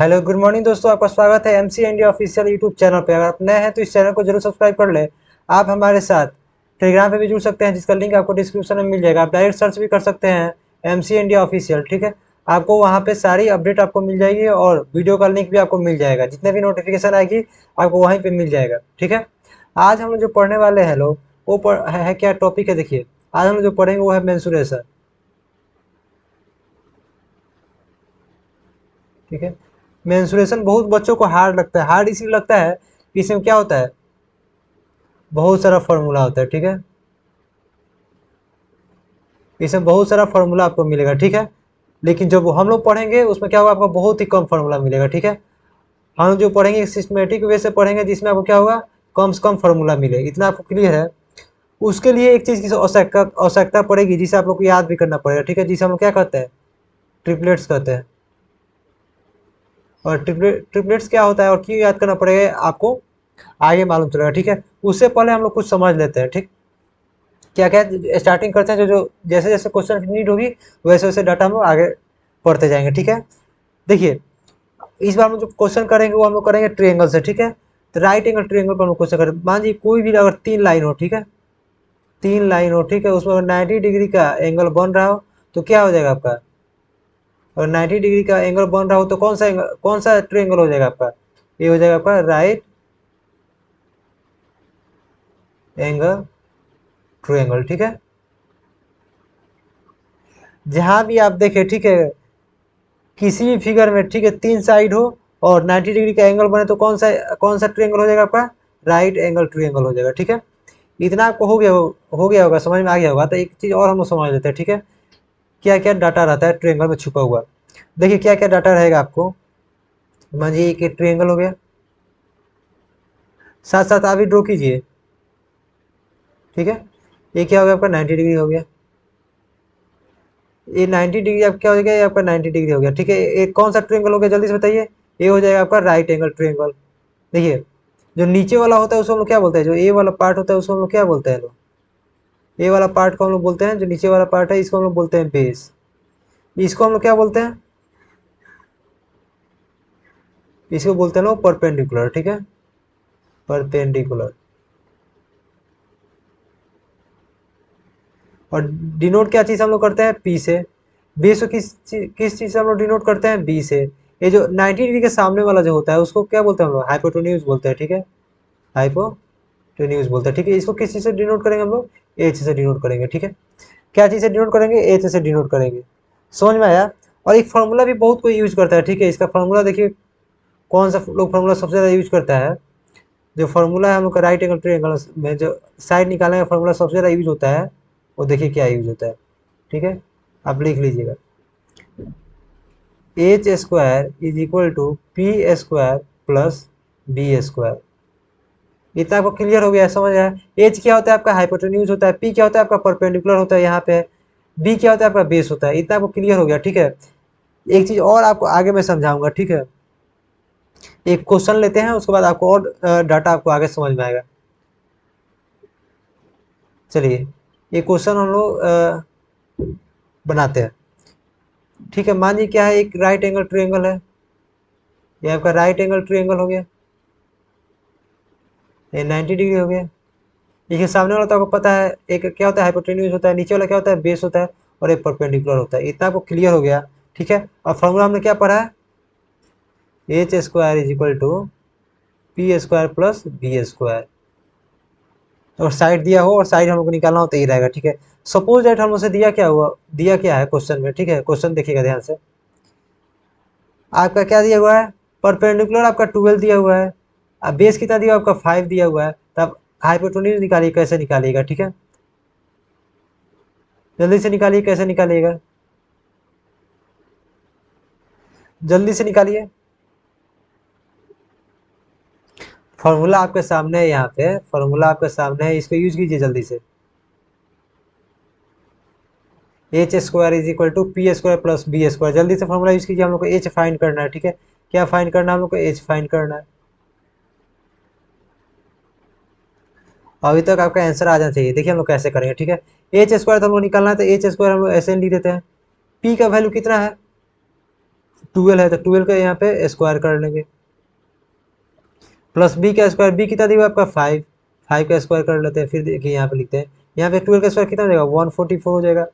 Hello good morning दोस्तों, आपका स्वागत है MC India official YouTube channel पे। अगर आप नए हैं तो इस चैनल को जरूर सब्सक्राइब कर लें। आप हमारे साथ टेलीग्राम पे भी जुड़ सकते हैं, जिसका लिंक आपको डिस्क्रिप्शन में मिल जाएगा। आप डायरेक्ट सर्च भी कर सकते हैं एमसी इंडिया ऑफिशियल, ठीक है। आपको वहाँ पे सारी अपडेट आपको मिल जाएगी और वीडियो का लिंक भी आपको मिल जाएगा। जितने भी नोटिफिकेशन आएगी आपको वहीं पर मिल जाएगा, ठीक है। आज हम लोग जो पढ़ने वाले हैं लोग वो है क्या टॉपिक है, देखिए। आज हम लोग जो पढ़ेंगे वो है मेंसुरेशन, ठीक है। मेंसुरेशन बहुत बच्चों को हार्ड लगता है। हार्ड इसलिए लगता है कि इसमें क्या होता है, बहुत सारा फार्मूला होता है, ठीक है। इसमें बहुत सारा फार्मूला आपको मिलेगा, ठीक है। लेकिन जब हम लोग पढ़ेंगे उसमें क्या होगा, आपको बहुत ही कम फार्मूला मिलेगा, ठीक है। हम लोग जो पढ़ेंगे सिस्टमेटिक वे से पढ़ेंगे, जिसमें आपको क्या होगा, कम से कम फार्मूला मिले, इतना आपको क्लियर है। उसके लिए एक चीज़ की आवश्यकता पड़ेगी, जिसे आप लोग को याद भी करना पड़ेगा, ठीक है। जिसे हम लोग क्या कहते हैं, ट्रिपलेट्स कहते हैं। और ट्रिपलेट्स क्या होता है और क्यों याद करना पड़ेगा आपको आगे मालूम चलेगा, ठीक है। उससे पहले हम लोग कुछ समझ लेते हैं, ठीक। क्या क्या स्टार्टिंग करते हैं, जो जो जैसे जैसे क्वेश्चन की नीड होगी वैसे वैसे डाटा हम लोग आगे पढ़ते जाएंगे, ठीक है। देखिए, इस बार हम लोग जो क्वेश्चन करेंगे वो हम लोग करेंगे ट्रायंगल से, ठीक है। तो राइट एंगल ट्रायंगल पर हम लोग क्वेश्चन करें। मान लीजिए कोई भी अगर तीन लाइन हो, ठीक है, तीन लाइन हो, ठीक है, उसमें अगर 90 डिग्री का एंगल बन रहा हो तो क्या हो जाएगा आपका, अगर 90 डिग्री का एंगल बन रहा हो तो कौन सा ट्रायंगल हो जाएगा आपका, ये हो जाएगा आपका राइट एंगल ट्रायंगल, ठीक है। जहां भी आप देखें, ठीक है, किसी भी फिगर में, ठीक है, तीन साइड हो और 90 डिग्री का एंगल बने तो कौन सा ट्रायंगल हो जाएगा आपका, राइट एंगल ट्रायंगल हो जाएगा, ठीक है। इतना आपको हो गया होगा, समझ में आ गया होगा। तो एक चीज और हम लोग समझ लेते हैं, ठीक है। क्या क्या डाटा रहता है ट्रायंगल में छुपा हुआ। देखिए क्या क्या डाटा रहेगा आपको। मान लीजिए एक ट्रायंगल हो गया, साथ साथ आप भी ड्रॉ कीजिए, ठीक है। ये क्या हो गया आपका 90 डिग्री हो गया। ये 90 डिग्री आप क्या हो गया, ये आपका 90 डिग्री हो गया, ठीक है। एक कौन सा ट्रायंगल हो गया, जल्दी से बताइए। ये हो जाएगा आपका राइट एंगल ट्रायंगल। देखिए, जो नीचे वाला होता है उसको हम लोग क्या बोलते हैं, जो ए वाला पार्ट होता है उसको हम लोग क्या बोलते हैं लोग, ए वाला पार्ट को हम लोग बोलते हैं, जो नीचे वाला पार्ट है इसको हम लोग बोलते हैं बेस। इसको हम लोग क्या बोलते हैं, इसको बोलते हैं लोग परपेंडिकुलर, ठीक है, परपेंडिकुलर। और डिनोट क्या चीज़ हम लोग करते हैं, पी से। बेस को किस चीज़ से हम लोग डिनोट करते हैं, बी से। ये जो 90 डिग्री के सामने वाला जो होता है उसको क्या बोलते हैं हम लोग, हाइपोटेन्यूज बोलते हैं, ठीक है, हाइपोटेन्यूज बोलते हैं, ठीक है। इसको किस चीज़ से डिनोट करेंगे हम लोग, एच से डिनोट करेंगे, ठीक है। क्या चीज़ से डिनोट करेंगे, एच से डिनोट करेंगे। समझ में आया। और एक फार्मूला भी बहुत कोई यूज करता है, ठीक है। इसका फार्मूला देखिए, कौन सा लोग फार्मूला सबसे ज़्यादा यूज करता है। जो फार्मूला है हम लोग का राइट एंगल ट्रायंगल में जो साइड निकालने का फार्मूला सबसे ज़्यादा यूज होता है, वो देखिए क्या यूज होता है, ठीक है। आप लिख लीजिएगा, h square is equal to p square plus b square. इतना आपको क्लियर हो गया है, समझ आया। एच क्या होता है आपका, हाइपोटेन्यूज होता है। पी क्या होता है आपका, परपेंडिकुलर होता है यहाँ पे। बी क्या होता है आपका, बेस होता है। इतना आपको क्लियर हो गया, ठीक है। एक चीज और आपको आगे मैं समझाऊंगा, ठीक है। एक क्वेश्चन लेते हैं, उसके बाद आपको और डाटा आपको आगे समझ में आएगा। चलिए, ये क्वेश्चन हम लोग बनाते हैं, ठीक है। मान लीजिए क्या है, एक राइट एंगल ट्रायंगल है। ये आपका राइट एंगल ट्रायंगल हो गया, ये 90 डिग्री हो गया। इसके सामने वाला तो आपको पता है, एक क्या होता है, हाइपोटेन्यूज होता है। नीचे वाला क्या होता है, बेस होता है। और एक परपेंडिकुलर होता है। इतना आपको क्लियर हो गया, ठीक है। और फॉर्मूला हमने क्या पढ़ा है, h square is equal to p square plus b square. और साइड दिया हो और साइड हम लोग को निकालना हो तो ये रहेगा, ठीक है। सपोज दैट हम लोग से दिया क्या हुआ, दिया क्या है क्वेश्चन में, ठीक है। क्वेश्चन देखिएगा ध्यान से। आपका क्या दिया हुआ है, परपेंडिकुलर आपका 12 दिया हुआ है। अब बेस कितना दिया आपका 5 दिया हुआ है। तब हाइपोटेन्यूज निकालिए, कैसे निकालिएगा, ठीक है। जल्दी से निकालिए, कैसे निकालिएगा, जल्दी से निकालिए। फॉर्मूला आपके सामने है, यहाँ पे फॉर्मूला आपके सामने है, इसको यूज कीजिए जल्दी से। H square is equal to p square plus b square. जल्दी से फॉर्मूला यूज कीजिए, हम लोग को एच फाइंड करना है, ठीक है। क्या फाइंड करना है हम लोग को, एच फाइंड करना है। अभी तक आपका आंसर आ जाना चाहिए। देखिए हम लोग कैसे करेंगे, ठीक है। एच स्क्वायर तो हम लोग निकालना है, तो एच स्क्वायर हम लोग ऐसे लिख देते हैं। पी का वैल्यू कितना है, 12 है तो 12 का यहाँ पे स्क्वायर कर लेंगे, प्लस बी का स्क्वायर, बी कितना दिया आपका 5, 5 का स्क्वायर कर लेते हैं। फिर देखिए यहाँ पे लिखते हैं, यहाँ पे 12 का स्क्वायर कितना हो जाएगा 144 हो जाएगा,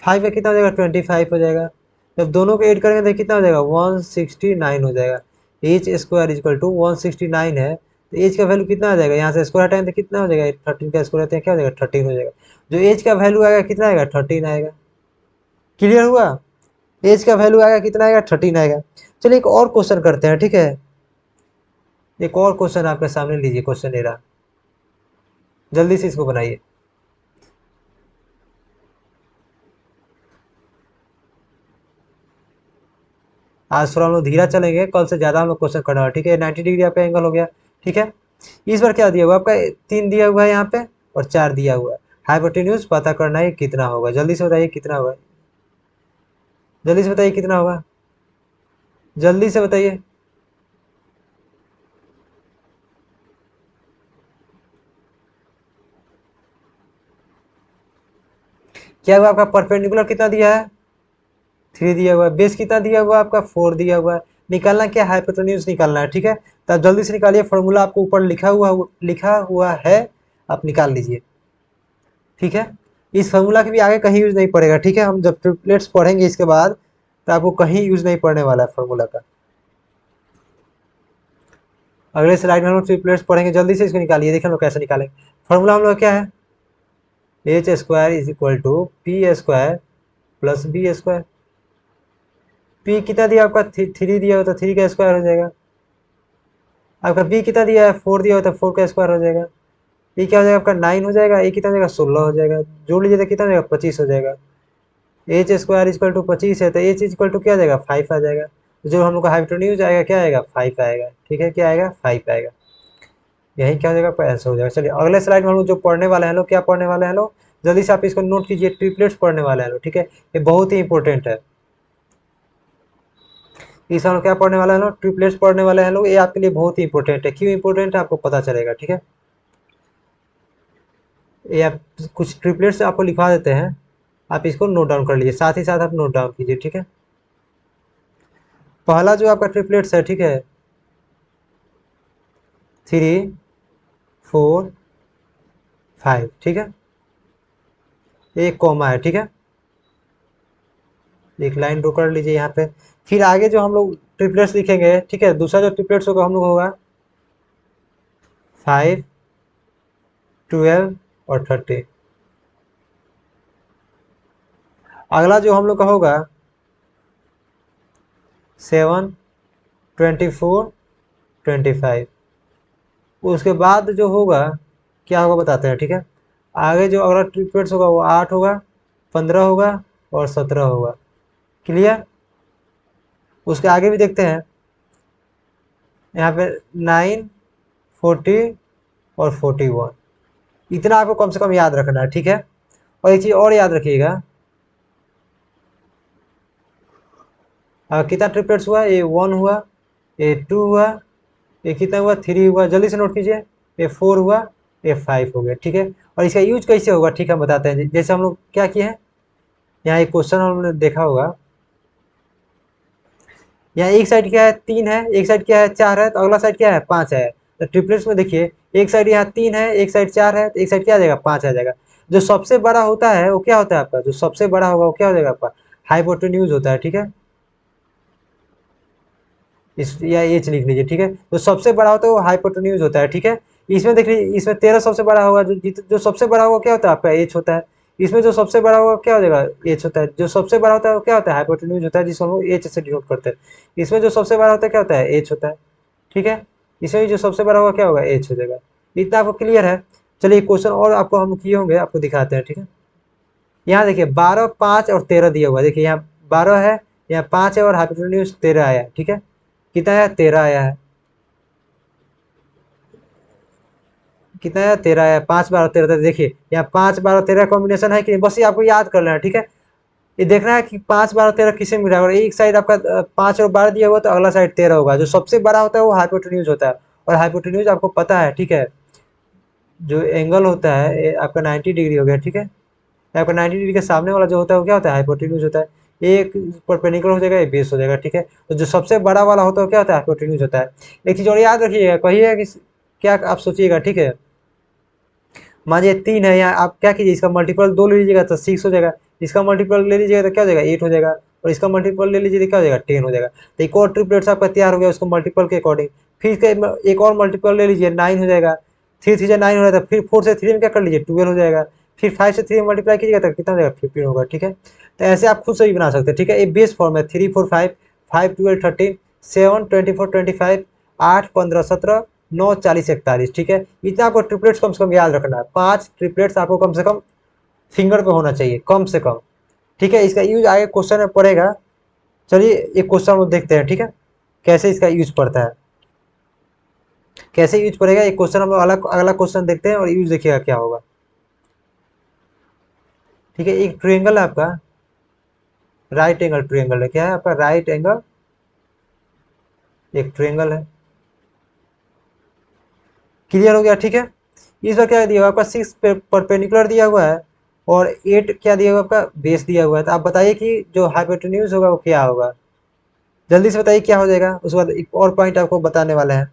5 का कितना हो जाएगा 25 हो जाएगा। जब दोनों को ऐड करेंगे तो कितना हो जाएगा 169 हो जाएगा। एच स्क्वायर इजक्वल टू 169 है, तो एच का वैल्यू कितना आ जाएगा, यहाँ से स्क्वायर हटाएंगे तो कितना हो जाएगा 13 का स्क्वायर हटाते हैं क्या हो जाएगा 13 हो जाएगा। जो एच का वैल्यू आएगा कितना आएगा 13 आएगा। क्लियर हुआ, एज का वैल्यू आएगा कितना आएगा 13 आएगा। चलिए एक और क्वेश्चन करते हैं, ठीक है। एक और क्वेश्चन आपके सामने लीजिए, क्वेश्चन ए रहा, जल्दी से इसको बनाइए। आज थोड़ा हम लोग धीरा चलेंगे, कल से ज्यादा हम लोग क्वेश्चन करना है, ठीक है। 90 डिग्री आपका एंगल हो गया, ठीक है। इस बार क्या दिया हुआ आपका 3 दिया हुआ है यहाँ पे और 4 दिया हुआ है। हाइपोटेन्यूज पता करना है कितना होगा, जल्दी से बताइए कितना होगा, जल्दी से बताइए कितना होगा, जल्दी से बताइए। क्या हुआ आपका परपेंडिकुलर कितना दिया है 3 दिया हुआ है, बेस कितना दिया हुआ है आपका 4 दिया हुआ है। निकालना क्या है हाइपोटेन्यूज निकालना है, ठीक है। तो आप जल्दी से निकालिए, फॉर्मूला आपको ऊपर लिखा हुआ है, आप निकाल लीजिए, ठीक है। इस फार्मूला के भी आगे कहीं यूज नहीं पड़ेगा, ठीक है। हम जब ट्रिपलेट्स पढ़ेंगे इसके बाद तो आपको कहीं यूज नहीं पड़ने वाला है फार्मूला का। अगले स्लाइड में हम लोग ट्रिपलेट्स पढ़ेंगे, जल्दी से इसको निकालिए, देखिए हम लोग कैसे निकालेंगे। फॉर्मूला हम लोग क्या है, h square is equal to p square plus b square. P कितना दिया आपका 3 दिया हो तो 3 का स्क्वायर हो जाएगा। आपका बी कितना दिया है 4 दिया हो तो 4 का स्क्वायर हो जाएगा। ये क्या हो जाएगा आपका 9 हो जाएगा, ये कितना हो जाएगा 16 हो जाएगा, जोड़ लीजिए तो कितना हो जाएगा 25 हो जाएगा। एच स्क्वायर इक्वल टू 25 है तो एच इक्वल टू क्या आ जाएगा 5 आ जाएगा। तो जो हम लोग का हाइपोटेन्यूज आएगा क्या आएगा 5 आएगा, ठीक है। क्या आएगा 5 आएगा, यही क्या हो जाएगा आपका आंसर हो जाएगा। चलिए अगले स्लाइड में हम लोग जो पढ़ने वाले हैं लोग, क्या पढ़ने वाले हैं लोग, जल्दी से आप इसको नोट कीजिए, ट्रिपलेट्स पढ़ने वाले हैं लोग, ठीक है। ये बहुत ही इंपॉर्टेंट है। इस हम लोग क्या पढ़ने वाले हैं लोग, ट्रिपलेट्स पढ़ने वाले हैं लोग, ये आपके लिए बहुत ही इंपॉर्टेंट है। क्यों इंपॉर्टेंट है आपको पता चलेगा, ठीक है। ये आप कुछ ट्रिपलेट्स आपको लिखवा देते हैं, आप इसको नोट डाउन कर लीजिए, साथ ही साथ आप नोट डाउन कीजिए, ठीक है। पहला जो आपका ट्रिपलेट्स है, ठीक है, 3 4 5, ठीक है। एक कॉमा है, ठीक है, एक लाइन ड्रॉ कर लीजिए यहाँ पे। फिर आगे जो हम लोग ट्रिपलेट्स लिखेंगे, ठीक है, दूसरा जो ट्रिपलेट्स होगा हम लोग होगा 5 12 और 30। अगला जो हम लोग का होगा 7 24 25। उसके बाद जो होगा क्या होगा बताते हैं, ठीक है। आगे जो अगला ट्रिपलेट्स होगा वो 8 होगा, 15 होगा और 17 होगा। क्लियर, उसके आगे भी देखते हैं, यहाँ पे 9 40 और 41। इतना आपको कम से कम याद रखना है, ठीक है। और एक चीज और याद रखिएगा, कितना ट्रिपलेट्स हुआ, ये 1 हुआ, ये 2 हुआ, ये कितना हुआ 3 हुआ, जल्दी से नोट कीजिए। ये 4 हुआ, ये 5 हो गया, ठीक है। और इसका यूज कैसे होगा, ठीक है, हम बताते हैं। जैसे हम लोग क्या किए हैं, यहाँ एक क्वेश्चन हमने देखा होगा, यहाँ एक साइड क्या है 3 है, एक साइड क्या है 4 है, तो अगला साइड क्या है 5 है। तो ट्रिपलेट्स में देखिए, एक साइड यहाँ 3 है, एक साइड 4 है, तो एक साइड क्या आ जाएगा 5 आ जाएगा। जो सबसे बड़ा होता है वो क्या होता है आपका, जो सबसे बड़ा होगा वो क्या हो जाएगा आपका हाइपोटेन्यूज होता है, ठीक है। इस या एच लिख लीजिए, ठीक है। जो सबसे बड़ा होता है वो हाइपोटेन्यूज होता है, ठीक है। इसमें देख लीजिए, इसमें 13 सबसे बड़ा होगा, जो सबसे बड़ा होगा क्या होता है आपका एच होता है। इसमें जो सबसे बड़ा होगा क्या हो जाएगा एच होता है, जो सबसे बड़ा होता है वो क्या होता है हाइपोटेन्यूज होता है, जिसको हम लोग एच से डिनोट करते हैं। इसमें जो सबसे बड़ा होता है क्या होता है एच होता है, ठीक है। इसमें जो सबसे बड़ा होगा क्या होगा एच हो जाएगा। इतना आपको क्लियर है। चलिए क्वेश्चन और आपको हम किए होंगे, आपको दिखाते हैं, ठीक है। यहाँ देखिए 12 5 और 13 दिया हुआ है, देखिए यहाँ 12 है, यहाँ 5 है और हाइपोटेन्यूज 13 आया है, ठीक है। कितना आया 13 आया है, कितना आया 13 आया, 5 12 13। देखिए यहाँ 5 12 13 कॉम्बिनेशन है कि नहीं, बस ये आपको याद कर लेना है, ठीक है। ये देखना है कि 5 12 13 किसे मिला है, और एक साइड आपका 5 और 12 दिया हुआ तो अगला साइड 13 होगा। जो सबसे बड़ा होता है वो हाइपोटेन्यूज होता है, और हाइपोटेन्यूज आपको पता है, ठीक है। जो एंगल होता है आपका 90 डिग्री हो गया, ठीक है। आपका 90 डिग्री के सामने वाला जो होता है वो क्या होता है हाइपोटेन्यूज होता है। एक परपेंडिकुलर हो जाएगा, एक बेस हो जाएगा, ठीक है। तो जो सबसे बड़ा वाला होता है क्या होता है, हाइपोटेन्यूज होता है। एक चीज और याद रखिएगा, कहिए कि क्या आप सोचिएगा, ठीक है। मान लीजिए 3 है, यहाँ आप क्या कीजिए, इसका मल्टीपल 2 ले लीजिएगा तो 6 हो जाएगा, इसका मल्टीपल ले लीजिएगा तो क्या हो जाएगा, 8 हो जाएगा, और इसका मल्टीपल ले लीजिए तो क्या हो जाएगा, 10 हो जाएगा। तो एक और ट्रिपलेट्स आपका तैयार हो गया उसको मल्टीपल के अकॉर्डिंग। फिर एक और मल्टीपल ले लीजिए, 9 हो जाएगा। 3 3 9 हो रहा था, फिर 4 से 3 में क्या कर लीजिए, 12 हो जाएगा। फिर 5 से 3 में मल्टीप्लाई कीजिएगा तो कितना हो जाएगा, 15 होगा, ठीक है। तो ऐसे आप खुद से भी बना सकते हैं, ठीक है। ये बेस फॉर्म है, 3 4 5, 5 12 13, 7 24 25, 8 15 17, 9 40 41, ठीक है। इतना आपको ट्रिपलेट्स कम से कम याद रखना है, 5 ट्रिपलेट्स आपको कम से कम फिंगर पे होना चाहिए, कम से कम, ठीक है। इसका यूज आगे क्वेश्चन में पड़ेगा। चलिए एक क्वेश्चन हम देखते हैं, ठीक है, कैसे इसका यूज पड़ता है, कैसे यूज पड़ेगा। एक क्वेश्चन हम लोग अलग अगला क्वेश्चन देखते हैं और यूज देखिएगा क्या होगा, ठीक है। एक ट्रायंगल है आपका, राइट एंगल ट्रायंगल है, क्या है आपका, राइट एंगल एक ट्रायंगल है, क्लियर हो गया, ठीक है। इस बार क्या दिया हुआ आपका, 6 परपेंडिकुलर दिया हुआ है और 8 क्या दिया हुआ आपका, बेस दिया हुआ है। तो आप बताइए कि जो हाइपोटेन्यूज होगा वो क्या होगा, जल्दी से बताइए क्या हो जाएगा। उसके बाद एक और पॉइंट आपको बताने वाले हैं।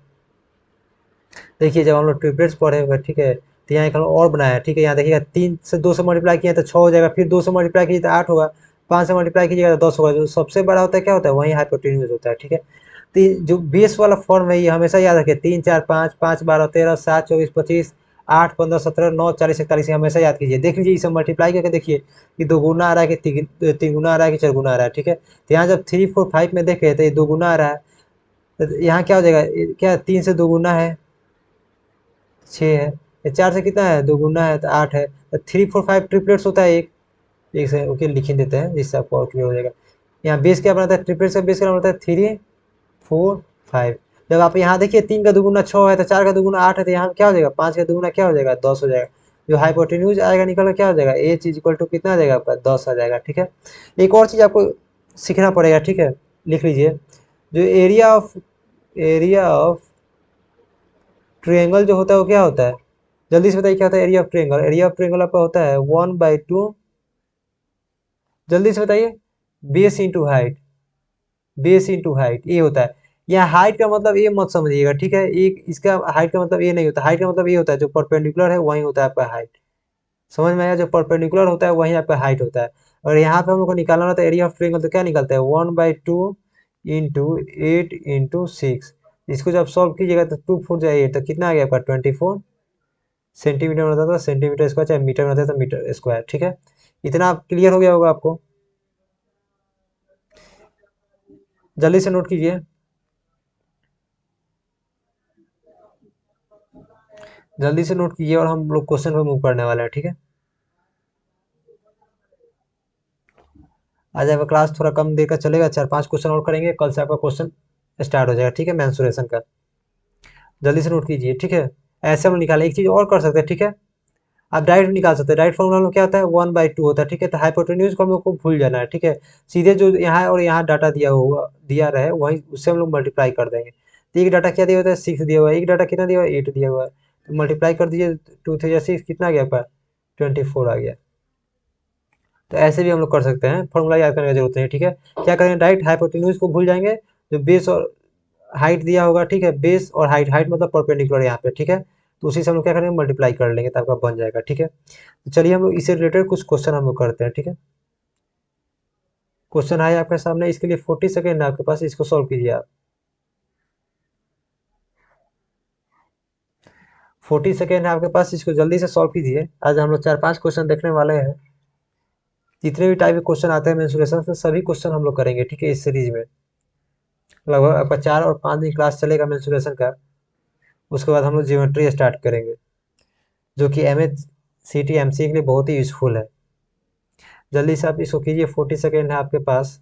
देखिए जब हम लोग ट्रिपलेट्स पढ़े हुए, ठीक है, तो यहाँ एक हम लोग और बनाया है, ठीक है। यहाँ देखिएगा 3 से 2 से मल्टीप्लाई किया तो 6 हो जाएगा, फिर 2 से मल्टीप्लाई कीजिए तो 8 होगा, 5 से मल्टीप्लाई कीजिएगा तो 10 होगा। जो सबसे बड़ा होता है क्या होता है, वही हाइपोटेन्यूज होता है, ठीक है। तो जो बेस वाला फॉर्म है ये हमेशा याद रखें, 3 4 5, 5 12 13, 7 24 25, 8 15 17, 9 40 41, हमेशा याद कीजिए। देख लीजिए इसे मल्टीप्लाई करके देखिए कि 2 गुना आ रहा है कि 3 गुना आ रहा है कि 4 गुना आ रहा है, ठीक है। तो यहाँ जब 3 4 5 में देखे तो ये 2 गुना आ रहा है, तो यहाँ क्या हो जाएगा, क्या 3 से 2 गुना है 6 है, ये 4 से कितना है, 2 गुना है तो 8 है। तो 3 4 5 ट्रिपलेट्स होता है एक से, ओके लिख ही देते हैं जिससे आपको और क्लियर हो जाएगा। यहाँ बेस क्या बनाता है, ट्रिपलेट्स का बेस क्या बनाता है, 3 4 5। जब आप यहाँ देखिए 3 का दुगुना 6 है, तो 4 का दुगुना 8 है, तो यहाँ क्या हो जाएगा, 5 का दुगुना क्या हो जाएगा, 10 हो जाएगा। जो हाइपोटेन्यूज आएगा निकल कर क्या हो जाएगा, एच इज इक्वल टू कितना आ जाएगा आपका, 10 आ जाएगा, ठीक है। एक और चीज आपको सीखना पड़ेगा, ठीक है, लिख लीजिए। जो एरिया ऑफ ट्रायंगल जो होता है वो क्या होता है, जल्दी से बताइए क्या होता है area of triangle. Area of triangle आपका होता है 1/2, जल्दी से बताइए, base into height, base into height ये होता है। यहाँ हाइट का मतलब ये मत समझिएगा, ठीक है। एक इसका हाइट का मतलब ये नहीं होता, हाइट का मतलब ये होता है जो परपेंडिकुलर है वही होता है आपका हाइट, समझ में आया, जो परपेंडिकुलर होता है वही आपका हाइट होता है। और यहाँ पे हम लोग को निकालना होता है एरिया ऑफ ट्रायंगल, तो क्या निकलता है, 1/2 इंटू 8 इंटू 6। इसको जब सॉल्व कीजिएगा तो 2 4 जाइए तो कितना आ गया आपका, 24 सेंटीमीटर में होता था, सेंटीमीटर स्क्वायर, चाहे मीटर में होता था मीटर स्क्वायर, ठीक है। इतना क्लियर हो गया होगा आपको, जल्दी से नोट कीजिए, जल्दी से नोट कीजिए और हम लोग क्वेश्चन पे मूव करने वाले हैं, ठीक है। आज आपका क्लास थोड़ा कम देर का चलेगा, 4 5 क्वेश्चन और करेंगे, कल से आपका क्वेश्चन स्टार्ट हो जाएगा, ठीक है, मेंसुरेशन का। जल्दी से नोट कीजिए, ठीक है। ऐसे हम निकालें, एक चीज और कर सकते हैं, ठीक है। आप डायरेक्ट निकाल सकते हैं, डायरेक्ट फॉर्मूला हम लोग क्या होता है, 1/2 होता है, ठीक है। तो हाइपोटेन्यूज को हम लोग को भूल जाना है, ठीक है। सीधे जो यहाँ और यहाँ डाटा दिया हुआ दिया रहे वही उससे हम लोग मल्टीप्लाई कर देंगे। तो एक डाटा क्या दिया होता है, 6 दिया हुआ है, एक डाटा कितना दिया हुआ है, 8 दिया हुआ है, तो मल्टीप्लाई कर दीजिए, 2 3 या 6 कितना आ गया आपका, 24 आ गया। तो ऐसे भी हम लोग कर सकते हैं, फॉर्मूला याद करने की जरूरत नहीं है, ठीक है। क्या करेंगे, डायरेक्ट हाइपोटेन्यूज को भूल जाएंगे, जो बेस और हाइट दिया होगा, ठीक है, बेस और हाइट, हाइट मतलब परपेंडिकुलर यहाँ पे, ठीक है। तो उसी से हम लोग क्या करेंगे, मल्टीप्लाई कर लेंगे तो आपका बन जाएगा, ठीक है। तो चलिए हम लोग इससे रिलेटेड कुछ क्वेश्चन हम लोग करते हैं, ठीक है। क्वेश्चन आया आपके सामने, इसके लिए 40 सेकेंड है आपके पास, इसको सॉल्व कीजिए आप। 40 सेकेंड है आपके पास, इसको जल्दी से सॉल्व कीजिए। आज हम लोग 4 5 क्वेश्चन देखने वाले हैं, जितने भी टाइप के क्वेश्चन आते हैं मेंसुरेशन से सभी क्वेश्चन हम लोग करेंगे, ठीक है, इस सीरीज में। लगभग आपका 4 और 5 दिन क्लास चलेगा मेंसुरेशन का। उसके बाद हम लोग ज्योमेट्री स्टार्ट करेंगे, जो कि MHCT MCA के लिए बहुत ही यूजफुल है। जल्दी से आप इसको कीजिए, 40 सेकेंड है आपके पास।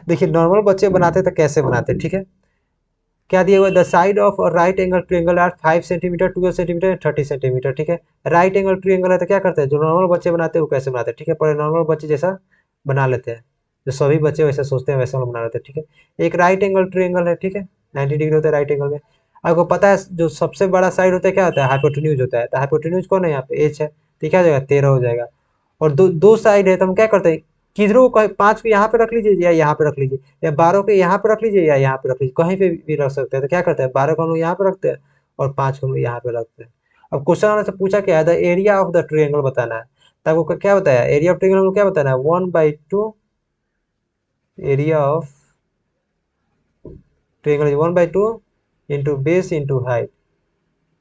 देखिए नॉर्मल बच्चे बनाते तो कैसे बनाते, ठीक है। क्या दिया हुआ है, the side of right angle triangle are 5 centimetre, 12 centimetre, 30 centimetre, ठीक है। राइट एंगल ट्रायंगल है तो क्या करते हैं, जो नॉर्मल बच्चे बनाते हैं वो कैसे बनाते हैं, ठीक है, पर नॉर्मल बच्चे जैसा बना लेते हैं, जो सभी बच्चे वैसे सोचते हैं वैसे हम लोग बना लेते हैं, ठीक है। एक राइट एंगल ट्रायंगल है, ठीक है, 90 डिग्री होता है राइट एंगल में। आपको पता है जो सबसे बड़ा साइड होता है क्या होता है, हाइपोटेन्यूज होता है। तो हाइपोटेन्यूज कौन है यहाँ पे, एच है, तो क्या हो जाएगा 13 हो जाएगा। और दो दो साइड है तो हम क्या करते हैं, किधरों को 5 को यहाँ पे रख लीजिए या यहाँ पे रख लीजिए, या 12 को यहाँ पे रख लीजिए या यहाँ पे रख लीजिए, कहीं पे भी रख सकते हैं। तो क्या करते हैं, 12 को हम लोग यहाँ पे रखते हैं और 5 को हम लोग यहाँ पे रखते हैं। अब क्वेश्चन वाले से पूछा क्या है, the area of the triangle बताना है। तो आपको क्या बताया, एरिया ऑफ ट्रायंगल क्या बताना है, 1/2 area of triangle 1/2 into base into height.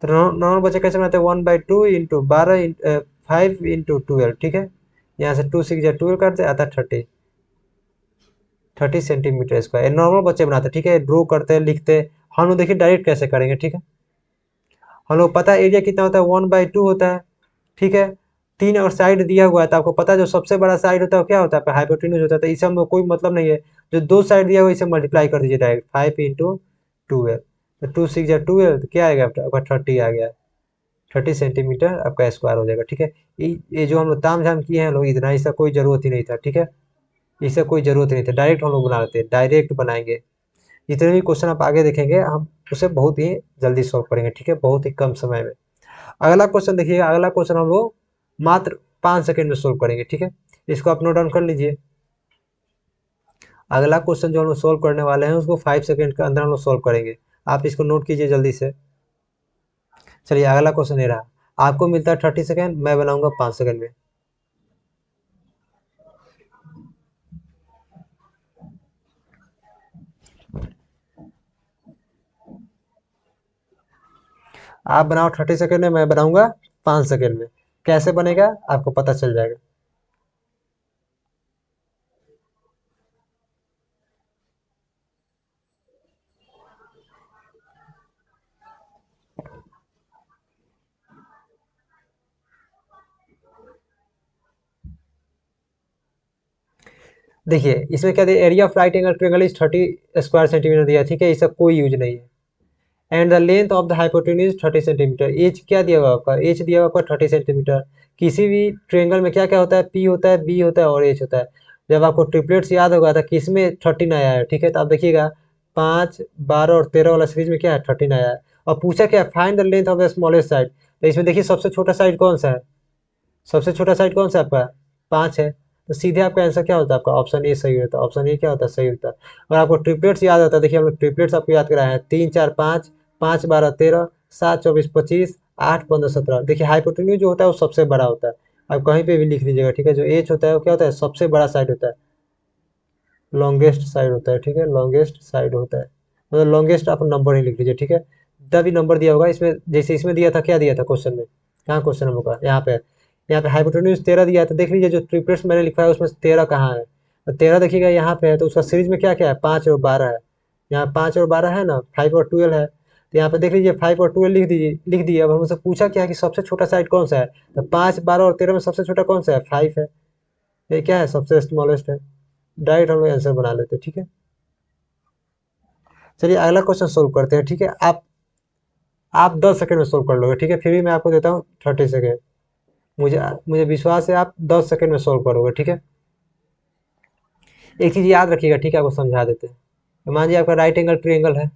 तो नॉर्मल बच्चे कैसे बनाते हैं, 1/2 इंटू 5 इंटू 12, ठीक है। यहाँ से 2 6 या 12 काटते आता 30 सेंटीमीटर स्क्वायर। नॉर्मल बच्चे बनाते हैं, ठीक है, ड्रॉ करते हैं, लिखते हैं। हम लोग देखिए डायरेक्ट कैसे करेंगे, ठीक है। हम लोग पता है एरिया कितना होता है, 1/2 होता है, ठीक है। 3 और साइड दिया हुआ है तो आपको पता है जो सबसे बड़ा साइड होता है वो क्या होता है, हाइपोटेन्यूज होता है। तो इससे हम कोई मतलब नहीं है, जो दो साइड दिया हुआ है इसे मल्टीप्लाई कर दीजिए डायरेक्ट, 5 इंटू 12। तो 2 6 या 12 तो क्या आएगा आपका, 30 आ गया। 30 सेंटीमीटर आपका स्क्वायर हो जाएगा, ठीक है। ये जो हम लोग ताम झाम किए हैं लोग, इतना इसका कोई जरूरत ही नहीं था, ठीक है। इससे कोई जरूरत नहीं था, डायरेक्ट हम लोग बना लेते हैं, डायरेक्ट बनाएंगे। जितने भी क्वेश्चन आप आगे देखेंगे हम उसे बहुत ही जल्दी सॉल्व करेंगे, ठीक है, बहुत ही कम समय में। अगला क्वेश्चन देखिएगा, अगला क्वेश्चन हम लोग मात्र 5 सेकंड में सोल्व करेंगे, ठीक है। इसको आप नोट डाउन कर लीजिए। अगला क्वेश्चन जो हम लोग सोल्व करने वाले हैं उसको 5 सेकंड के अंदर हम लोग सोल्व करेंगे। आप इसको नोट कीजिए जल्दी से। चलिए अगला क्वेश्चन ये रहा, आपको मिलता है 30 सेकंड, मैं बनाऊंगा 5 सेकंड में। आप बनाओ 30 सेकंड में, मैं बनाऊंगा 5 सेकंड में। कैसे बनेगा आपको पता चल जाएगा। देखिए इसमें क्या दिया, area of right angle triangle is 30 square centimetre दिया, ठीक है, इसका कोई यूज नहीं है। And the length of the hypotenuse 30 centimetre, H क्या दिया हुआ आपका, एच दिया हुआ आपका 30 सेंटीमीटर। किसी भी ट्रायंगल में क्या क्या होता है, पी होता है, बी होता है और एच होता है। जब आपको ट्रिपलेट्स याद होगा था किस में 13 आया है, ठीक है, तो आप देखिएगा 5 12 और 13 वाला सीरीज में क्या है 13 आया है। और पूछा क्या, find the length of the smallest side. तो इसमें देखिए सबसे छोटा साइड कौन सा है, सबसे छोटा साइड कौन सा है आपका, 5 है। तो सीधे आपका आंसर क्या होता है, आपका ऑप्शन ए सही होता है, ऑप्शन ए क्या होता है, सही होता है। और आपको ट्रिपलेट्स याद होता है, देखिए हम लोग ट्रिपलेट्स आपको याद कराए हैं, 3 4 5, 5 12 13, 7 24 25, 8 15 17। देखिए हाइपोटेन्यूज जो होता है वो सबसे बड़ा होता है, आप कहीं पे भी लिख लीजिएगा, ठीक है। जो एच होता है वो क्या होता है, सबसे बड़ा साइड होता है, लॉन्गेस्ट साइड होता है, ठीक है, लॉन्गेस्ट साइड होता है। मतलब लॉन्गेस्ट आप नंबर ही लिख लीजिए, ठीक है। जितना भी नंबर दिया होगा इसमें, जैसे इसमें दिया था, क्या दिया था क्वेश्चन में, कहाँ क्वेश्चन हम लोग का, यहाँ पे हाइपोटेन्यूज 13 दिया है। तो देख लीजिए जो ट्रिपलेट्स मैंने लिखा है उसमें 13 कहाँ है, तो 13 देखिएगा यहाँ पे है। तो उसका सीरीज में क्या क्या है, 5 और 12 है। यहाँ 5 और 12 है ना, 5 और 12 है। तो यहाँ पे देख लीजिए 5 और 12 लिख दीजिए, लिख दिए। अब हमसे पूछा क्या है कि सबसे छोटा साइड कौन सा है, तो 5 12 और 13 में सबसे छोटा कौन सा है, 5 है। ये क्या है, सबसे स्मॉलेस्ट है। डायरेक्ट हम लोग आंसर बना लेते हैं, ठीक है। चलिए अगला क्वेश्चन सोल्व करते हैं, ठीक है। आप 10 सेकंड में सोल्व कर लोगे, ठीक है, फिर भी मैं आपको देता हूँ 30 सेकंड। मुझे मुझे विश्वास है आप 10 सेकंड में सोल्व करोगे, ठीक है। एक चीज याद रखिएगा, ठीक है, आपको समझा देते हैं। तो मान लीजिए आपका राइट एंगल ट्रायंगल है,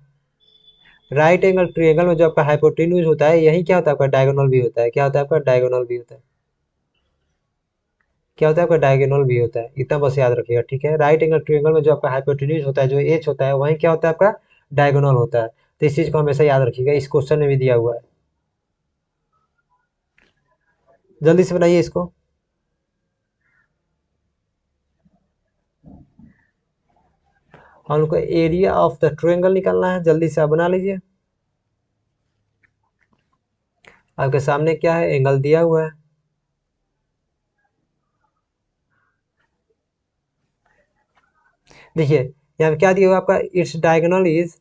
राइट एंगल ट्रायंगल में जो आपका हाइपोटेन्यूज होता है यही क्या होता है, आपका डायगोनल भी होता है। क्या होता है आपका, डायगोनल भी होता है। क्या होता है आपका, डायगोनल भी होता है, इतना बस याद रखिएगा, ठीक है। राइट एंगल ट्रायंगल में जो आपका हाइपोटेन्यूज होता है, जो एच होता है, वही क्या होता है आपका, डायगोनल होता है। तो इस चीज को हमेशा याद रखिएगा, इस क्वेश्चन में भी दिया हुआ है। जल्दी से बनाइए इसको। हम लोग को एरिया ऑफ द ट्रायंगल निकालना है, जल्दी से आप बना लीजिए। आपके सामने क्या है, एंगल दिया हुआ है। देखिए यहाँ पे क्या दिया हुआ है आपका, it's diagonal is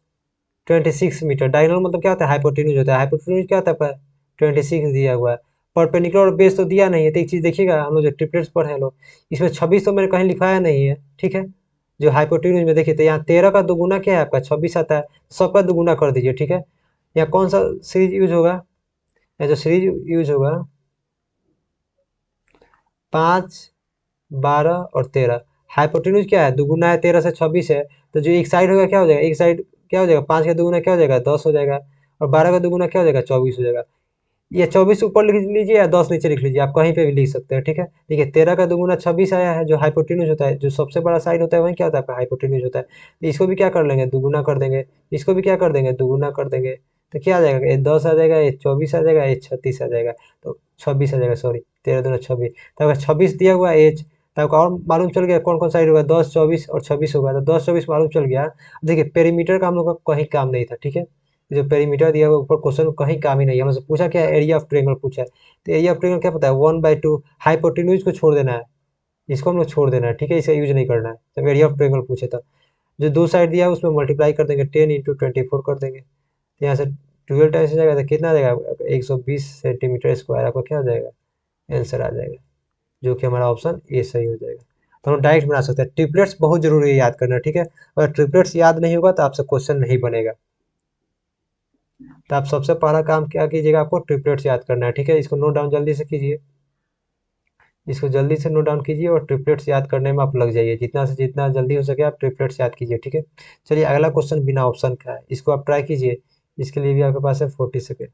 26 metre. Diagonal मतलब क्या होता है, हाइपोटेन्यूज होता है। हाइपोटेन्यूज क्या होता है आपका, 26 दिया हुआ है। परपेंडिकुलर और बेस तो दिया नहीं है। तो एक चीज देखिएगा, हम लोग जो ट्रिपलेट्स पढ़े हैं लोग, इसमें 26 तो मैंने कहीं लिखवाया नहीं है, ठीक है। जो हाइपोटेन्यूज में देखिए, तो यहाँ 13 का दोगुना क्या है आपका, 26 आता है। सबका दोगुना कर दीजिए, ठीक है। यहाँ कौन सा सीरीज यूज होगा, या जो सीरीज यूज होगा, 5 12 और 13। हाइपोटेन्यूज क्या है, दुगुना है, 13 से 26 है। तो जो एक साइड होगा क्या हो जाएगा, एक साइड क्या हो जाएगा, 5 का दुगुना क्या हो जाएगा, 10 हो जाएगा। और 12 का दुगुना क्या हो जाएगा, 24 हो जाएगा। ये 24 ऊपर लिख लीजिए या 10 नीचे लिख लीजिए, आप कहीं पे भी लिख सकते हैं, ठीक है। देखिए 13 का दुगुना 26 आया है, जो हाइपोटेन्यूज होता है, जो सबसे बड़ा साइड होता है वही क्या होता है, आपका हाइपोटेन्यूज होता है। तो इसको भी क्या कर लेंगे, दुगुना कर देंगे, इसको भी क्या कर देंगे, दुगुना कर देंगे। तो क्या आ जाएगा, ये 10 आ जाएगा, ये 24 आ जाएगा, ये 36 आ जाएगा, तो 26 आ जाएगा, सॉरी 13 दूना 26। तो अगर 26 दिया हुआ एच, तो आपको और मालूम चल गया कौन कौन साइड होगा, 10 24 और 26 होगा, तो 10 24 मालूम चल गया। देखिए पेरीमीटर का हम लोग का कहीं काम नहीं था, ठीक है। जो पेरीमीटर दिया हुआ ऊपर क्वेश्चन कहीं काम ही नहीं है, हमसे पूछा क्या है, एरिया ऑफ ट्रायंगल पूछा है। तो एरिया ऑफ ट्रायंगल क्या पता है, 1/2 हाइपोटेन्यूज को छोड़ देना है, इसको हम लोग छोड़ देना है, ठीक है, इसे यूज नहीं करना है। जब एरिया ऑफ ट्रायंगल पूछे तो जो दो साइड दिया है उसमें मल्टीप्लाई कर देंगे, 10 × 24 कर देंगे, तो यहाँ से 12 टाइम्स हो जाएगा, तो कितना आ जाएगा, 120 सेंटीमीटर स्क्वायर आपका क्या हो जाएगा, आंसर आ जाएगा, जो कि हमारा ऑप्शन ए सही हो जाएगा। तो हम डायरेक्ट बना सकते हैं। ट्रिपलेट्स बहुत जरूरी है याद करना, ठीक है। अगर ट्रिपलेट्स याद नहीं होगा तो आपसे क्वेश्चन नहीं बनेगा। तो आप सबसे पहला काम क्या कीजिएगा, आपको ट्रिपलेट्स याद करना है, ठीक है। इसको नोट डाउन जल्दी से कीजिए, इसको जल्दी से नोट डाउन कीजिए और ट्रिपलेट्स याद करने में आप लग जाइए, जितना से जितना जल्दी हो सके आप ट्रिपलेट्स याद कीजिए, ठीक है। चलिए अगला क्वेश्चन बिना ऑप्शन का है, इसको आप ट्राई कीजिए। इसके लिए भी आपके पास है 40 सेकेंड।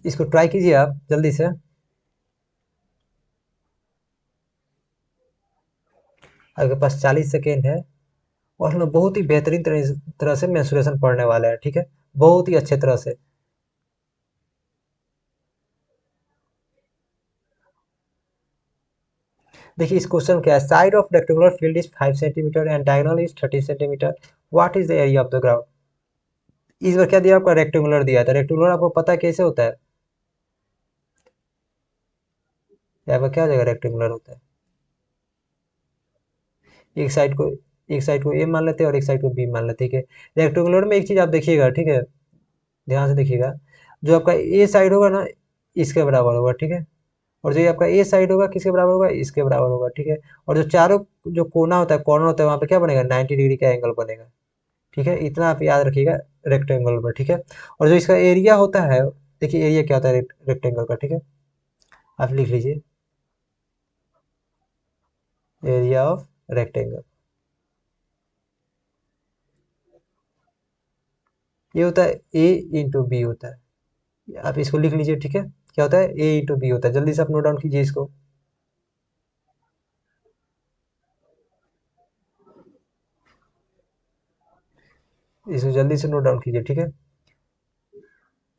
इसको ट्राई कीजिए आप जल्दी से। आपके पास 40 सेकेंड है, और हम लोग बहुत ही बेहतरीन तरह से मेंसुरेशन पढ़ने वाले हैं, ठीक है, बहुत ही अच्छे तरह से। देखिए इस क्वेश्चन में क्या है, side of rectangular field is 5 centimetre and diagonal is 30 centimetre, what is the area of the ground. इस बार क्या दिया आपका, रेक्टेंगुलर दिया था। रेक्टेंगुलर आपको पता है कैसे होता है, यहाँ पर क्या हो जाएगा, रेक्टेंगुलर होता है। एक साइड को एक साइड को ए मान लेते हैं और एक साइड को बी मान लेते हैं, ठीक है। रेक्टेंगुलर में एक चीज आप देखिएगा, ठीक है, ध्यान से देखिएगा, जो आपका ए साइड होगा ना, इसके बराबर होगा, ठीक है। और जो ये आपका ए साइड होगा किसके बराबर होगा, इसके बराबर होगा, ठीक है। और जो चारों जो कोना होता है, कॉर्नर होता है, वहाँ पे क्या बनेगा, 90 डिग्री का एंगल बनेगा, ठीक है। इतना आप याद रखिएगा रेक्टेंगल में, ठीक है। और जो इसका एरिया होता है, देखिए एरिया क्या होता है रेक्टेंगल का, ठीक है, आप लिख लीजिए, एरिया ऑफ रेक्टेंगल, ये होता है ए इंटू बी होता है, आप इसको लिख लीजिए, ठीक है। क्या होता है, ए इंटू बी होता है, जल्दी से आप नोट डाउन कीजिए इसको। इसको जल्दी से नोट डाउन कीजिए, ठीक है।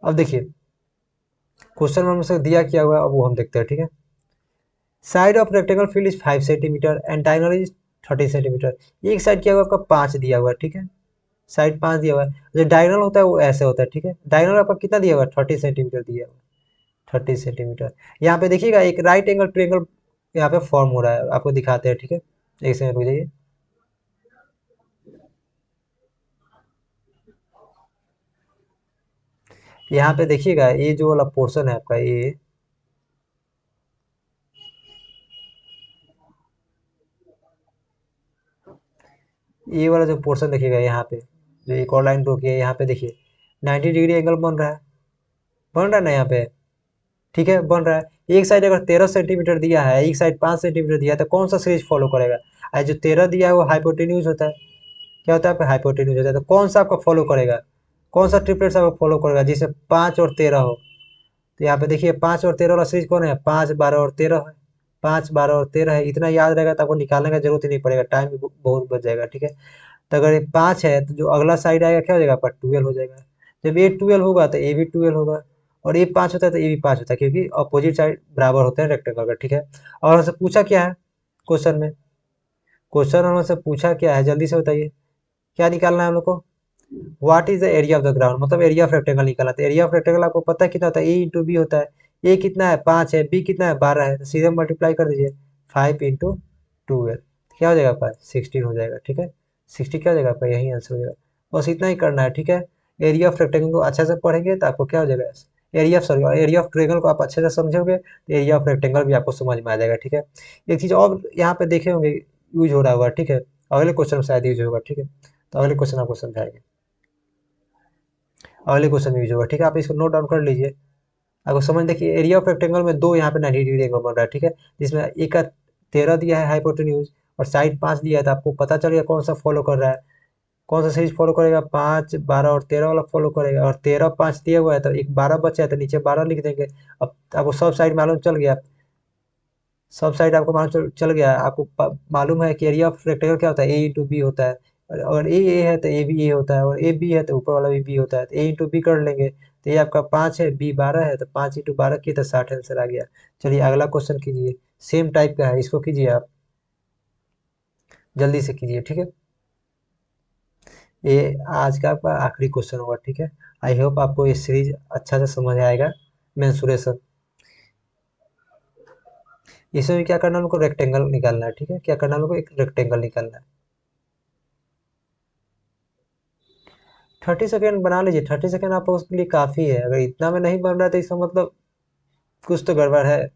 अब देखिए क्वेश्चन में हमसे दिया क्या हुआ है, अब वो हम देखते हैं, ठीक है। Side of rectangle field is 5 centimetre and diagonal is 30 centimetre. एक साइड क्या हुआ आपका 5 दिया हुआ है, ठीक है, साइड 5 दिया हुआ है। जो डायगोनल होता है वो ऐसे होता है, ठीक है। डायगोनल आपका कितना दिया हुआ है, 30 सेंटीमीटर दिया हुआ है, 30 सेंटीमीटर। यहाँ पे देखिएगा एक राइट एंगल ट्रायंगल यहाँ पे फॉर्म हो रहा है, आपको दिखाते हैं, ठीक है। एक सेकंड रुक जाइए। यहाँ पे देखिएगा ये जो वाला पोर्शन है आपका, ये वाला जो पोर्शन देखिएगा यहाँ पे, जो एक और लाइन ड्रॉ किया है यहाँ पे, देखिए 90 डिग्री एंगल बन रहा है, बन रहा है ना यहाँ पे, ठीक है, बन रहा है। एक साइड अगर 13 सेंटीमीटर दिया है, एक साइड 5 सेंटीमीटर दिया है, तो कौन सा सीरीज फॉलो करेगा। जो 13 दिया है वो हाइपोटेन्यूज होता है, क्या होता है आपका, हाइपोटेन्यूज होता है। तो कौन सा आपका फॉलो करेगा, कौन सा ट्रिपलेट्स आपका फॉलो करेगा जिससे 5 और 13 हो। तो यहाँ पे देखिए 5 और 13 वाला सीरीज कौन है, 5 12 और 13 है, 5 12 और 13 है। इतना याद रहेगा तो आपको निकालने का जरूरत ही नहीं पड़ेगा, टाइम भी बहुत बच जाएगा, ठीक है। तो अगर ये 5 है तो जो अगला साइड आएगा क्या हो जाएगा आपका, 12 हो जाएगा। जब ये 12 होगा तो ए भी 12 होगा, और ये 5 होता है तो ये भी 5 होता है, क्योंकि अपोजिट साइड बराबर होते हैं रेक्टेंगल का, ठीक है। और हमसे पूछा क्या है क्वेश्चन में, क्वेश्चन हमसे पूछा क्या है, जल्दी से बताइए, क्या निकालना है हम लोग को, what is the area of the ground, मतलब एरिया ऑफ रेक्टेंगल निकालना। तो एरिया ऑफ रेक्टेंगल आपको पता है कितना होता है, ए इंटू बी होता है। ए कितना है, 5 है, बी कितना है, 12 है, तो सीधे मल्टीप्लाई कर दीजिए, 5 × 12, क्या हो जाएगा आपका, 16 हो जाएगा, ठीक है। 60 क्या हो जाएगा आपका, यही आंसर हो जाएगा। बस इतना ही करना है, ठीक है। एरिया ऑफ रेक्टेंगल को अच्छे से पढ़ेंगे तो आपको क्या हो जाएगा, area of sorry area of triangle को आप अच्छे से समझोगे तो एरिया ऑफ रेक्टेंगल भी आपको समझ में आ जाएगा, ठीक है। एक चीज़ और यहाँ पे देखे होंगे यूज हो रहा होगा, ठीक है, अगले क्वेश्चन में शायद यूज होगा, ठीक है। तो अगले क्वेश्चन आपको समझाएंगे। अगले क्वेश्चन में यूज होगा, ठीक है। आप इसको नोट डाउन कर लीजिए। आपको समझ, देखिए एरिया ऑफ रेक्टेंगल में दो यहाँ पे 90 डिग्री एंगल बन रहा है, ठीक है। जिसमें एक का 13 दिया है हाइपोटेन्यूज और साइड 5 दिया है, तो आपको पता चल गया कौन सा फॉलो कर रहा है, कौन सा सीरीज फॉलो करेगा, 5, 12 और 13 वाला फॉलो करेगा। और 13, 5 दिया हुआ है तो एक 12 बचा है तो नीचे 12 लिख देंगे। अब आपको सब साइड मालूम चल गया, सब साइड आपको मालूम चल गया। आपको मालूम है कि एरिया ऑफ रेक्टेंगल क्या होता है, ए इंटू बी होता है। और ए है तो ए भी ए होता है, और ए बी है तो ऊपर वाला भी बी होता है, तो ए इंटू बी कर लेंगे। तो ये आपका 5 है, बी 12 है, तो 5 इंटू 12 किए तो 60 आंसर आ गया। चलिए अगला क्वेश्चन कीजिए, सेम टाइप का है, इसको कीजिए आप, जल्दी से कीजिए, ठीक है। ये आज का आपका आखिरी क्वेश्चन होगा, ठीक है। आई होप आपको ये सीरीज अच्छा से समझ आएगा। मेंसुरेशन, इसमें भी क्या करना है, हमको रेक्टेंगल निकालना है, ठीक है। क्या करना है हमको, एक रेक्टेंगल निकालना है। 30 सेकेंड बना लीजिए, 30 सेकेंड आप उसके लिए काफ़ी है। अगर इतना में नहीं बन रहा है तो इसका मतलब कुछ तो गड़बड़ है।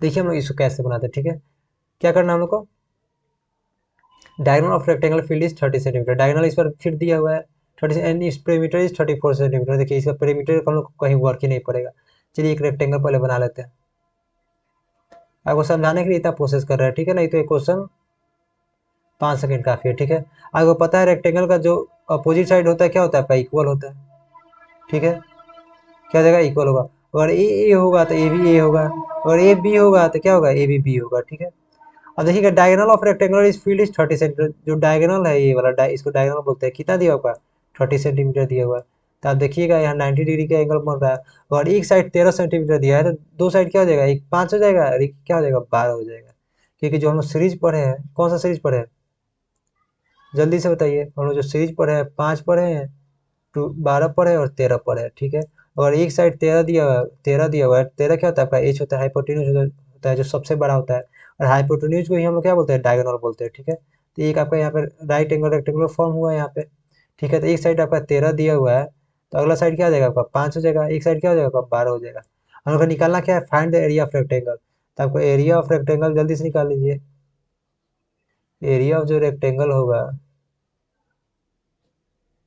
देखिए हम लोग इसको कैसे बनाते हैं, ठीक है। क्या करना है हम लोग को, diagonal of rectangle field is 30 centimetre. Diagonal इस पर फिर दिया हुआ है 30, एंड इस पेरीमीटर इज 34 सेंटीमीटर। देखिए इसका पेरीमीटर हम लोग को कहीं वर्क ही नहीं पड़ेगा। चलिए एक रेक्टेंगल पहले बना लेते हैं। आपको समझाने के लिए इतना प्रोसेस कर रहा है, ठीक है। नहीं तो एक क्वेश्चन 5 सेकेंड काफ़ी है, ठीक है। आपको पता है रेक्टेंगल का जो अपोजिट साइड होता है क्या होता है, आपका इक्वल होता है, ठीक है। क्या हो जाएगा, इक्वल होगा। अगर ए होगा तो ए भी ए होगा, और ए बी होगा तो क्या होगा, ए भी बी होगा, ठीक है। अब देखिएगा डायगोनल ऑफ रेक्टेंगुलर इस फील्ड इज 30 सेंटीमीटर। जो डायगोनल है ये वाला इसको डायगोनल बोलते हैं। कितना दिया होगा, 30 सेंटीमीटर दिया हुआ है। तो आप देखिएगा यहाँ 90 डिग्री का एंगल बन रहा है, और एक साइड 13 सेंटीमीटर दिया है, तो दो साइड क्या हो जाएगा, एक 5 हो जाएगा और एक क्या हो जाएगा, 12 हो जाएगा। क्योंकि जो हम लोग सीरीज पढ़े हैं, कौन सा सीरीज पढ़े हैं, जल्दी से बताइए। हम लोग जो सीरीज पढ़े हैं, 5 पढ़े हैं, 12 पढ़े और 13 पढ़े, ठीक है। और एक साइड 13 दिया हुआ है, 13 दिया हुआ है। 13 क्या होता है आपका, एच होता है, हाइपोटेन्यूज होता है जो सबसे बड़ा होता है। और हाइपोटेन्यूज को ही हम लोग क्या बोलते हैं, डायगोनल बोलते हैं, ठीक है। तो एक आपका यहाँ पे राइट एंगल रेक्टेंगुलर फॉर्म हुआ है यहाँ पे, ठीक है। तो एक साइड आपका 13 दिया हुआ है, तो अगला साइड क्या हो जाएगा आपका, 5 हो जाएगा। एक साइड क्या हो जाएगा आपका, 12 हो जाएगा। हम लोग को निकालना क्या है, find the area of rectangle. तो आपको एरिया ऑफ रेक्टेंगल जल्दी से निकाल लीजिए। एरिया ऑफ जो रेक्टेंगल होगा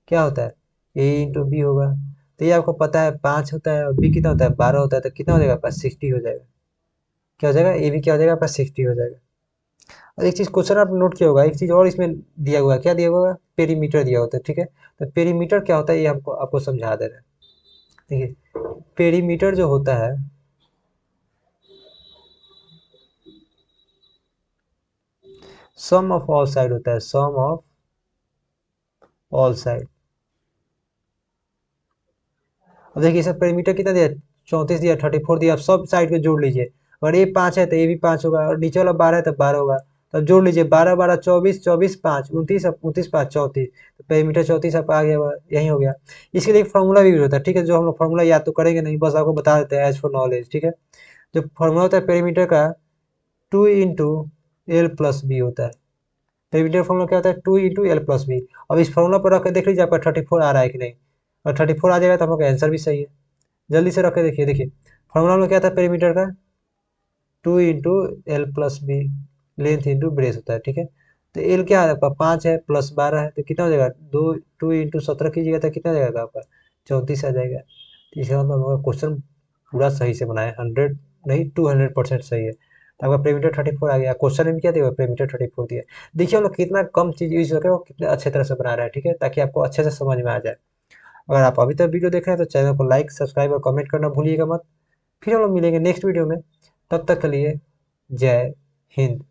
क्या होता है, ए इंटू बी होगा। तो ये आपको पता है 5 होता है और बी कितना होता है, 12 होता है। तो कितना हो जाएगा आपका, 60 हो जाएगा। क्या हो जाएगा, ए बी क्या हो जाएगा आपका, 60 हो जाएगा। और एक चीज़ क्वेश्चन आप नोट किया होगा, एक चीज़ और इसमें दिया हुआ है, क्या दिया हुआ है, पेरीमीटर दिया होता है, ठीक है। तो पेरीमीटर क्या होता है ये हमको आपको समझा दे रहे हैं। देखिए पेरीमीटर जो होता है, सम ऑफ ऑल साइड होता है, सम ऑफ ऑल साइड। अब देखिए इसका पेरीमीटर कितना दिया, 34 दिया, 34 दिया। आप सब साइड को जोड़ लीजिए। अगर ये 5 है तो ये भी 5 होगा, और नीचे वाला 12 है तो 12 होगा। तो अब जोड़ लीजिए, 12 12 24, 24 5 29, 29 5 34। तो पेरीमीटर 34 आपका आ गया, यही हो गया। इसके लिए एक फॉर्मूला भी यूज होता है, ठीक है। जो हम लोग फॉर्मूला याद तो करेंगे नहीं, बस आपको बता देते हैं एज फॉर नॉलेज, ठीक है। जो फॉर्मूला होता है पेरीमीटर का, 2 इंटू एल प्लस बी होता है। पेरीमीटर फॉर्मूला क्या होता है, 2 इंटू एल प्लस बी। अब इस फॉर्मूला पर रख के देख लीजिए आपका 34 आ रहा है कि नहीं। और 34 आ जाएगा तो हम लोग का आंसर भी सही है। जल्दी से रख के देखिए। देखिए फॉर्मूला में क्या था पेरीमीटर का, 2 into l plus b, length into breadth होता है, ठीक है। तो एल क्या है आपका, 5 है प्लस 12 है, तो कितना हो जाएगा, 2 इंटू 17 कीजिएगा तो कितना हो जाएगा आपका, 34 आ जाएगा। तो इसका मतलब हम क्वेश्चन पूरा सही से बनाए, 100 नहीं 200% सही है। तो आपका पेरीमीटर 34 आ गया। क्वेश्चन में क्या दिया, पेरीमीटर 34 दिया। देखिए हम लोग कितना कम चीज़ यूज करके वो कितने अच्छे तरह से बना रहे हैं, ठीक है, ताकि आपको अच्छे से समझ में आ जाए। अगर आप अभी तक वीडियो देख रहे हैं तो चैनल को लाइक, सब्सक्राइब और कमेंट करना भूलिएगा मत। फिर हम लोग मिलेंगे नेक्स्ट वीडियो में। तब तक के लिए जय हिंद।